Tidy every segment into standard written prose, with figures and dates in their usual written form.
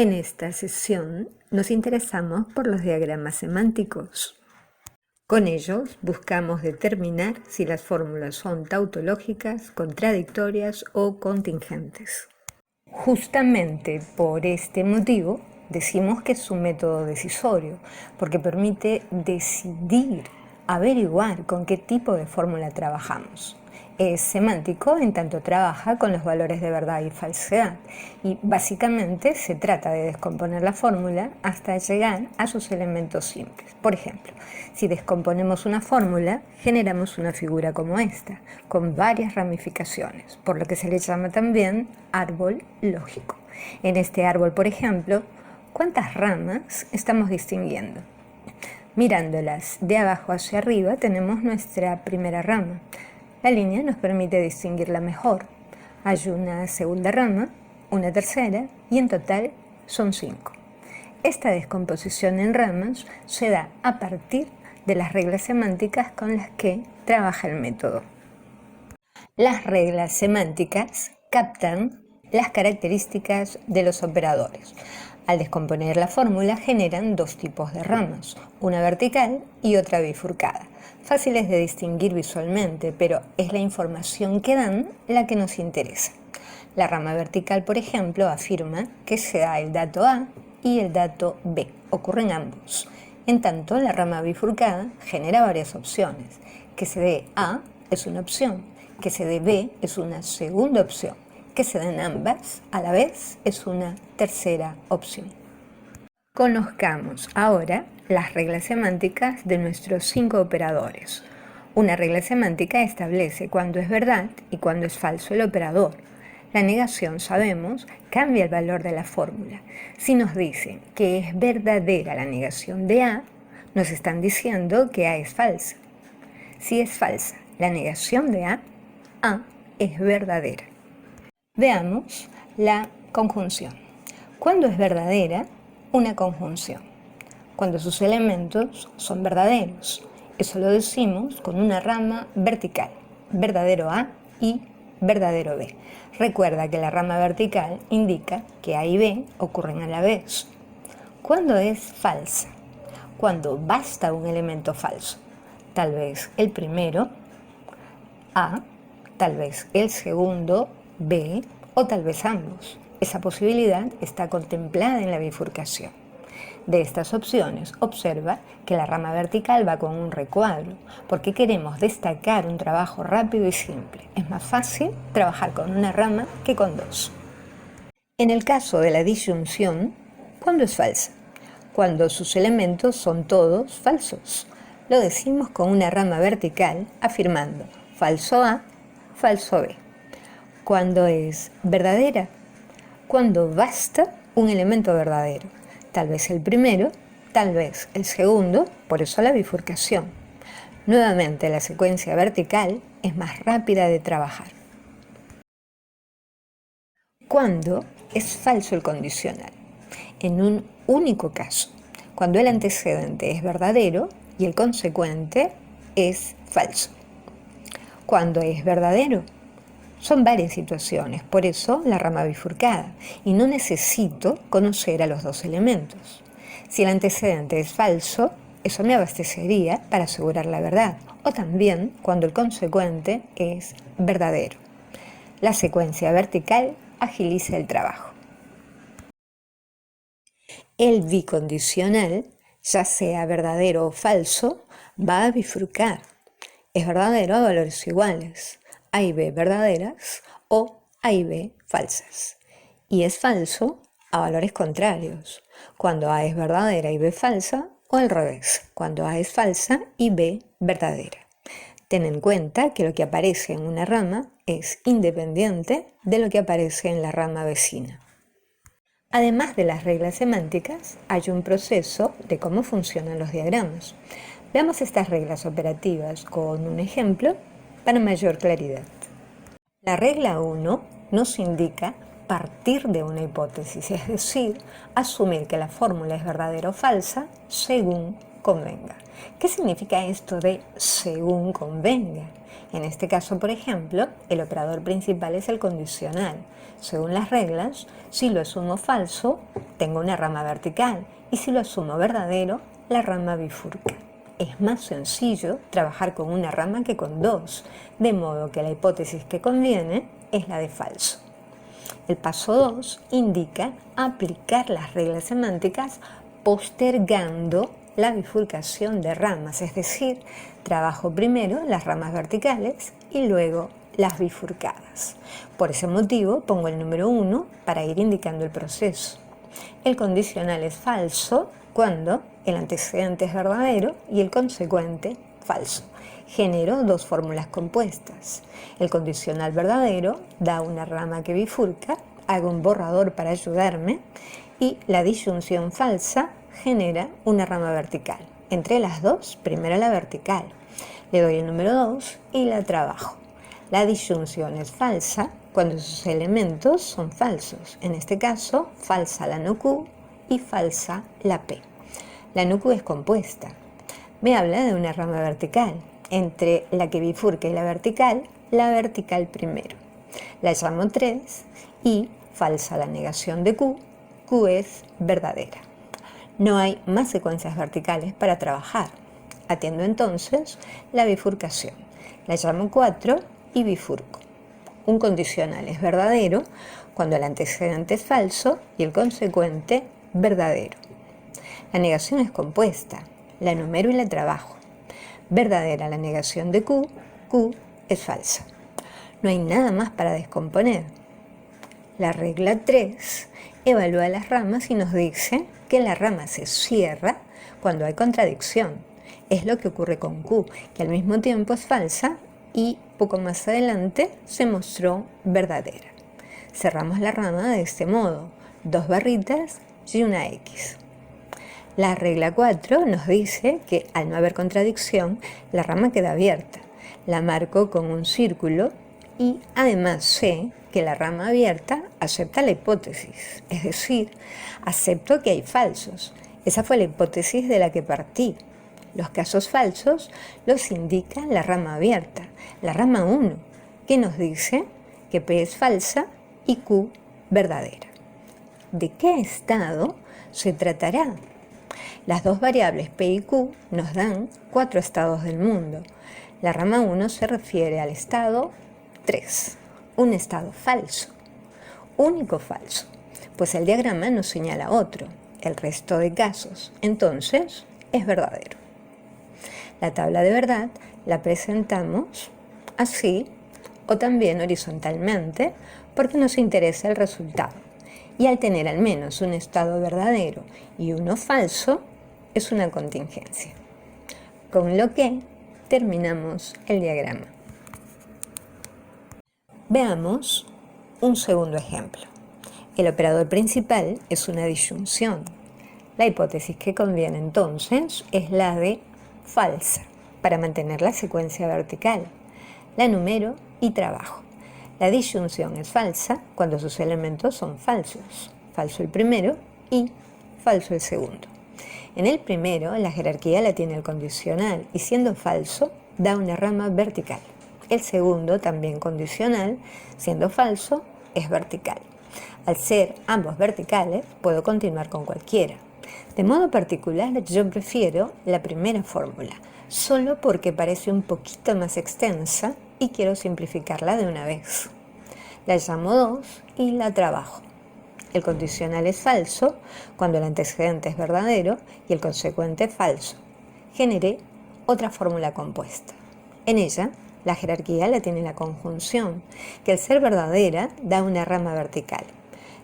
En esta sesión nos interesamos por los diagramas semánticos. Con ellos buscamos determinar si las fórmulas son tautológicas, contradictorias o contingentes. Justamente por este motivo decimos que es un método decisorio, porque permite decidir, averiguar con qué tipo de fórmula trabajamos. Es semántico en tanto trabaja con los valores de verdad y falsedad, y básicamente se trata de descomponer la fórmula hasta llegar a sus elementos simples. Por ejemplo, si descomponemos una fórmula, generamos una figura como esta, con varias ramificaciones, por lo que se le llama también árbol lógico. En este árbol, por ejemplo, ¿cuántas ramas estamos distinguiendo? Mirándolas de abajo hacia arriba tenemos nuestra primera rama. La línea nos permite distinguirla mejor. Hay una segunda rama, una tercera y en total son 5. Esta descomposición en ramas se da a partir de las reglas semánticas con las que trabaja el método. Las reglas semánticas captan las características de los operadores. Al descomponer la fórmula generan dos tipos de ramas, una vertical y otra bifurcada. Fáciles de distinguir visualmente, pero es la información que dan la que nos interesa. La rama vertical, por ejemplo, afirma que se da el dato A y el dato B. Ocurren ambos. En tanto, la rama bifurcada genera varias opciones. Que se dé A es una opción, que se dé B es una segunda opción, que se den ambas a la vez es una tercera opción. Conozcamos ahora las reglas semánticas de nuestros 5 operadores. Una regla semántica establece cuándo es verdad y cuándo es falso el operador. La negación, sabemos, cambia el valor de la fórmula. Si nos dicen que es verdadera la negación de A, nos están diciendo que A es falsa. Si es falsa la negación de A es verdadera. Veamos la conjunción. ¿Cuándo es verdadera una conjunción? Cuando sus elementos son verdaderos. Eso lo decimos con una rama vertical, verdadero A y verdadero B. Recuerda que la rama vertical indica que A y B ocurren a la vez. ¿Cuándo es falsa? Cuando basta un elemento falso. Tal vez el primero, A, tal vez el segundo, B, o tal vez ambos. Esa posibilidad está contemplada en la bifurcación. De estas opciones, observa que la rama vertical va con un recuadro, porque queremos destacar un trabajo rápido y simple. Es más fácil trabajar con una rama que con dos. En el caso de la disyunción, ¿cuándo es falsa? Cuando sus elementos son todos falsos. Lo decimos con una rama vertical, afirmando falso A, falso B. ¿Cuándo es verdadera? Cuando basta un elemento verdadero. Tal vez el primero, tal vez el segundo, por eso la bifurcación. Nuevamente la secuencia vertical es más rápida de trabajar. ¿Cuándo es falso el condicional? En un único caso, cuando el antecedente es verdadero y el consecuente es falso. ¿Cuándo es verdadero? Son varias situaciones, por eso la rama bifurcada, y no necesito conocer a los dos elementos. Si el antecedente es falso, eso me abastecería para asegurar la verdad, o también cuando el consecuente es verdadero. La secuencia vertical agiliza el trabajo. El bicondicional, ya sea verdadero o falso, va a bifurcar. Es verdadero a valores iguales. A y B verdaderas o A y B falsas. Y es falso a valores contrarios, cuando A es verdadera y B falsa, o al revés, cuando A es falsa y B verdadera. Ten en cuenta que lo que aparece en una rama es independiente de lo que aparece en la rama vecina. Además de las reglas semánticas, hay un proceso de cómo funcionan los diagramas. Veamos estas reglas operativas con un ejemplo para mayor claridad. La regla 1 nos indica partir de una hipótesis, es decir, asumir que la fórmula es verdadera o falsa según convenga. ¿Qué significa esto de según convenga? En este caso, por ejemplo, el operador principal es el condicional. Según las reglas, si lo asumo falso, tengo una rama vertical, y si lo asumo verdadero, la rama bifurca. Es más sencillo trabajar con una rama que con dos, de modo que la hipótesis que conviene es la de falso. El paso 2 indica aplicar las reglas semánticas postergando la bifurcación de ramas, es decir, trabajo primero las ramas verticales y luego las bifurcadas. Por ese motivo pongo el número 1 para ir indicando el proceso. El condicional es falso cuando el antecedente es verdadero y el consecuente falso. Genero dos fórmulas compuestas. El condicional verdadero da una rama que bifurca, hago un borrador para ayudarme, y la disyunción falsa genera una rama vertical. Entre las dos, primero la vertical. Le doy el número 2 y la trabajo. La disyunción es falsa cuando sus elementos son falsos. En este caso, falsa la no Q y falsa la P. La no Q es compuesta. Me habla de una rama vertical. Entre la que bifurca y la vertical primero. La llamo 3 y falsa la negación de Q, Q es verdadera. No hay más secuencias verticales para trabajar. Atiendo entonces la bifurcación. La llamo 4 y bifurco. Un condicional es verdadero cuando el antecedente es falso y el consecuente verdadero. La negación es compuesta. La enumero y la trabajo. Verdadera la negación de Q, Q es falsa. No hay nada más para descomponer. La regla 3 evalúa las ramas y nos dice que la rama se cierra cuando hay contradicción. Es lo que ocurre con Q, que al mismo tiempo es falsa y poco más adelante se mostró verdadera. Cerramos la rama de este modo, 2 barritas y una X. La regla 4 nos dice que al no haber contradicción, la rama queda abierta. La marco con un círculo y además sé que la rama abierta acepta la hipótesis, es decir, acepto que hay falsos. Esa fue la hipótesis de la que partí. Los casos falsos los indica la rama abierta, la rama 1, que nos dice que P es falsa y Q verdadera. ¿De qué estado se tratará? Las dos variables P y Q nos dan 4 estados del mundo. La rama 1 se refiere al estado 3, un estado falso, único falso, pues el diagrama nos señala otro, el resto de casos, entonces es verdadero. La tabla de verdad la presentamos así o también horizontalmente porque nos interesa el resultado. Y al tener al menos un estado verdadero y uno falso, es una contingencia. Con lo que terminamos el diagrama. Veamos un segundo ejemplo. El operador principal es una disyunción. La hipótesis que conviene entonces es la de falsa, para mantener la secuencia vertical. La enumero y trabajo. La disyunción es falsa cuando sus elementos son falsos. Falso el primero y falso el segundo. En el primero, la jerarquía la tiene el condicional y siendo falso, da una rama vertical. El segundo, también condicional, siendo falso, es vertical. Al ser ambos verticales, puedo continuar con cualquiera. De modo particular, yo prefiero la primera fórmula, solo porque parece un poquito más extensa y quiero simplificarla de una vez. La llamo 2 y la trabajo. El condicional es falso cuando el antecedente es verdadero y el consecuente falso. Generé otra fórmula compuesta. En ella, la jerarquía la tiene la conjunción, que al ser verdadera da una rama vertical.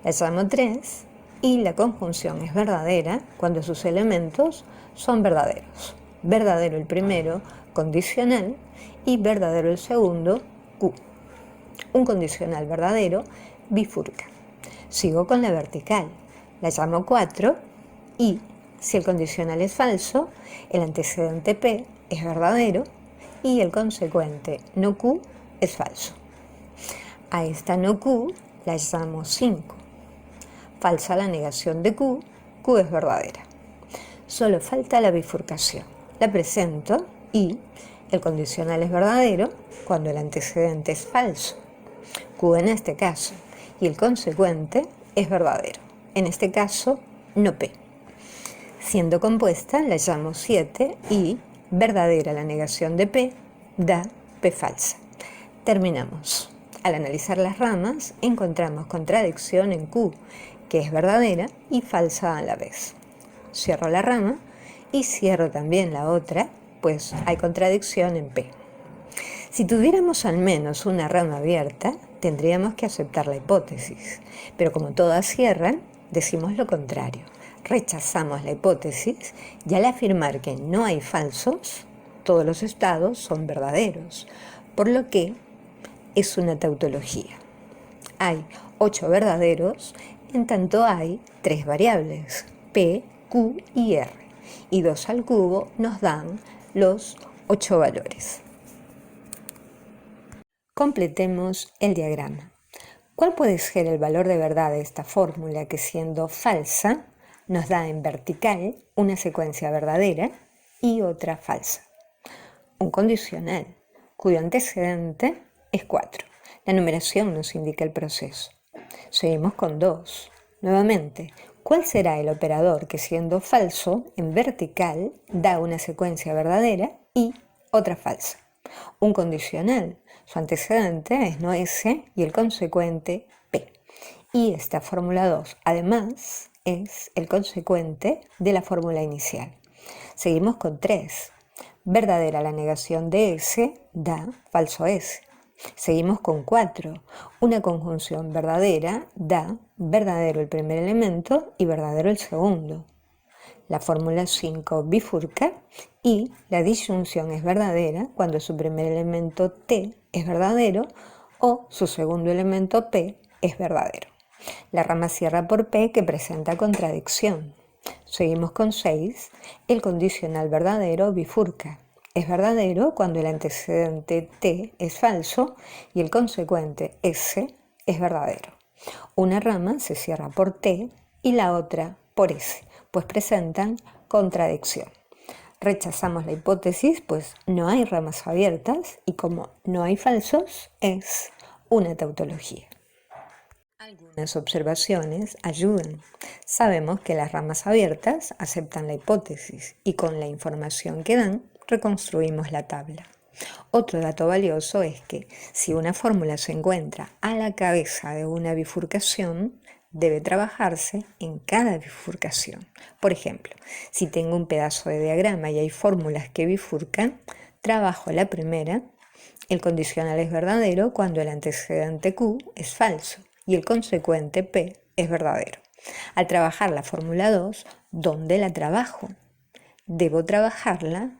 La llamo 3 y la conjunción es verdadera cuando sus elementos son verdaderos. Verdadero el primero, condicional, y verdadero el segundo, Q. Un condicional verdadero bifurca. Sigo con la vertical, la llamo 4 y, si el condicional es falso, el antecedente P es verdadero y el consecuente no Q es falso. A esta no Q la llamo 5. Falsa la negación de Q, Q es verdadera. Solo falta la bifurcación. La presento y el condicional es verdadero cuando el antecedente es falso, Q en este caso, y el consecuente es verdadero, en este caso no P. Siendo compuesta la llamo 7 y verdadera la negación de P da P falsa. Terminamos. Al analizar las ramas encontramos contradicción en Q, que es verdadera y falsa a la vez. Cierro la rama y cierro también la otra, pues hay contradicción en P. Si tuviéramos al menos una rama abierta, tendríamos que aceptar la hipótesis, pero como todas cierran, decimos lo contrario. Rechazamos la hipótesis y al afirmar que no hay falsos, todos los estados son verdaderos, por lo que es una tautología. Hay 8 verdaderos, en tanto hay 3 variables, P, Q y R, y 2 al cubo nos dan los 8 valores. Completemos el diagrama. ¿Cuál puede ser el valor de verdad de esta fórmula que, siendo falsa, nos da en vertical una secuencia verdadera y otra falsa? Un condicional, cuyo antecedente es 4. La numeración nos indica el proceso. Seguimos con 2. Nuevamente, ¿cuál será el operador que, siendo falso, en vertical da una secuencia verdadera y otra falsa? Un condicional. Su antecedente es no S y el consecuente P. Y esta fórmula 2, además, es el consecuente de la fórmula inicial. Seguimos con 3. Verdadera la negación de S da falso S. Seguimos con 4. Una conjunción verdadera da verdadero el primer elemento y verdadero el segundo. La fórmula 5 bifurca y la disyunción es verdadera cuando su primer elemento T es verdadero o su segundo elemento P es verdadero. La rama cierra por P que presenta contradicción. Seguimos con 6. El condicional verdadero bifurca. Es verdadero cuando el antecedente T es falso y el consecuente S es verdadero. Una rama se cierra por T y la otra por S, pues presentan contradicción. Rechazamos la hipótesis, pues no hay ramas abiertas y como no hay falsos, es una tautología. Algunas observaciones ayudan. Sabemos que las ramas abiertas aceptan la hipótesis y con la información que dan reconstruimos la tabla. Otro dato valioso es que si una fórmula se encuentra a la cabeza de una bifurcación, debe trabajarse en cada bifurcación. Por ejemplo, si tengo un pedazo de diagrama y hay fórmulas que bifurcan, trabajo la primera. El condicional es verdadero cuando el antecedente Q es falso y el consecuente P es verdadero. Al trabajar la fórmula 2, ¿dónde la trabajo? Debo trabajarla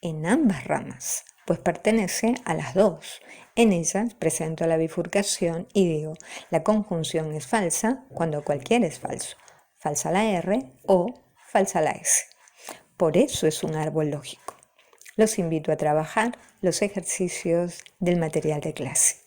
en ambas ramas, pues pertenece a las dos. En ellas presento la bifurcación y digo, la conjunción es falsa cuando cualquiera es falso. Falsa la R o falsa la S. Por eso es un árbol lógico. Los invito a trabajar los ejercicios del material de clase.